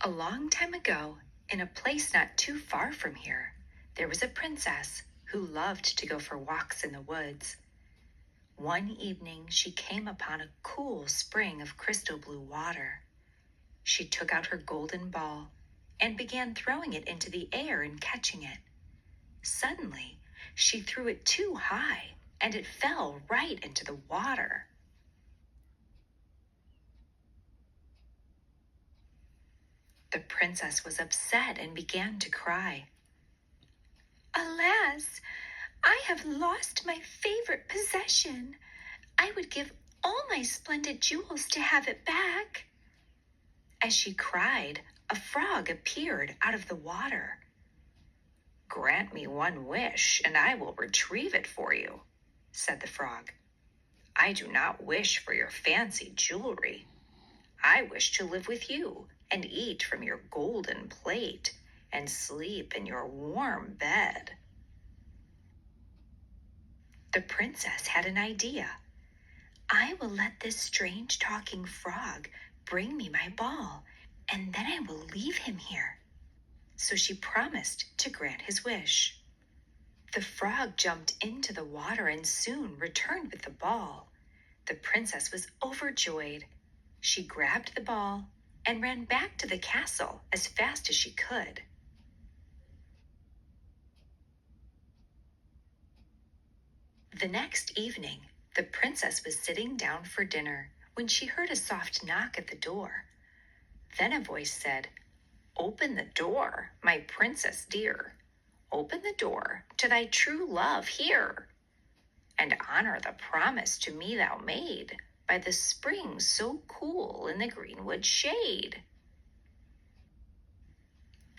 A long time ago, in a place not too far from here, there was a princess who loved to go for walks in the woods. One evening, she came upon a cool spring of crystal blue water. She took out her golden ball and began throwing it into the air and catching it. Suddenly, she threw it too high, and it fell right into the water. The princess was upset and began to cry. "Alas, I have lost my favorite possession. I would give all my splendid jewels to have it back." As she cried, a frog appeared out of the water. "Grant me one wish, and I will retrieve it for you," said the frog. "I do not wish for your fancy jewelry. I wish to live with you and eat from your golden plate and sleep in your warm bed." The princess had an idea. "I will let this strange talking frog bring me my ball, and then I will leave him here." So she promised to grant his wish. The frog jumped into the water and soon returned with the ball. The princess was overjoyed. She grabbed the ball and ran back to the castle as fast as she could. The next evening, the princess was sitting down for dinner when she heard a soft knock at the door. Then a voice said, "Open the door, my princess dear. Open the door to thy true love here, and honor the promise to me thou made by the spring so cool in the greenwood shade."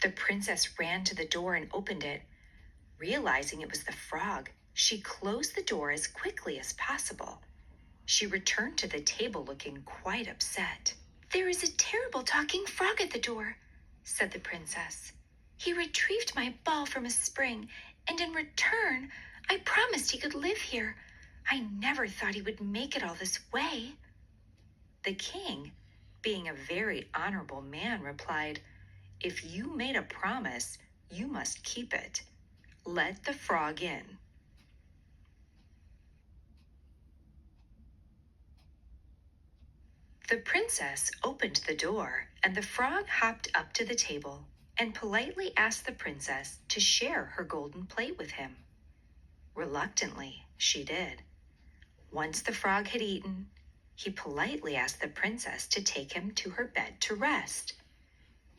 The princess ran to the door and opened it. Realizing it was the frog, she closed the door as quickly as possible. She returned to the table looking quite upset. "There is a terrible talking frog at the door," said the princess. "He retrieved my ball from a spring, and in return, I promised he could live here. I never thought he would make it all this way." The king, being a very honorable man, replied, "If you made a promise, you must keep it. Let the frog in." The princess opened the door, and the frog hopped up to the table and politely asked the princess to share her golden plate with him. Reluctantly, she did. Once the frog had eaten, he politely asked the princess to take him to her bed to rest.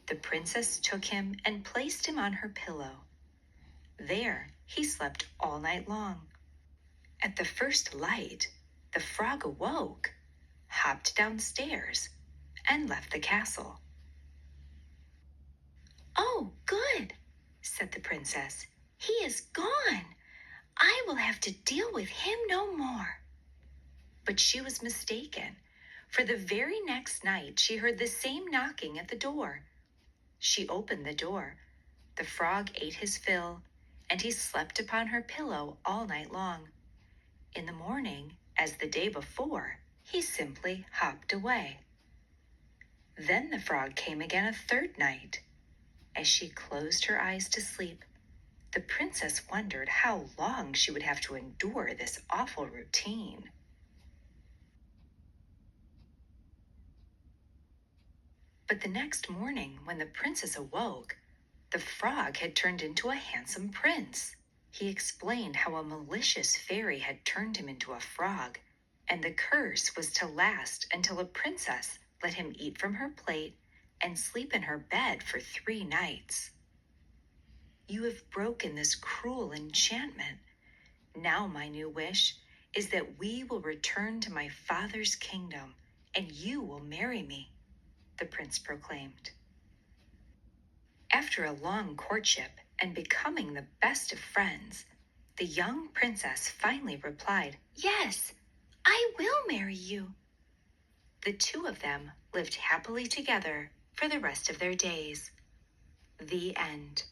The princess took him and placed him on her pillow. There, he slept all night long. At the first light, the frog awoke, hopped downstairs, and left the castle. "Oh, good," said the princess. "He is gone. I will have to deal with him no more." But she was mistaken, for the very next night she heard the same knocking at the door. She opened the door. The frog ate his fill, and he slept upon her pillow all night long. In the morning, as the day before, he simply hopped away. Then the frog came again a third night. As she closed her eyes to sleep, the princess wondered how long she would have to endure this awful routine. But the next morning, when the princess awoke, the frog had turned into a handsome prince. He explained how a malicious fairy had turned him into a frog, and the curse was to last until a princess let him eat from her plate and sleep in her bed for 3 nights. "You have broken this cruel enchantment. Now my new wish is that we will return to my father's kingdom, and you will marry me," the prince proclaimed. After a long courtship and becoming the best of friends, the young princess finally replied, "Yes, I will marry you." The two of them lived happily together for the rest of their days. The end.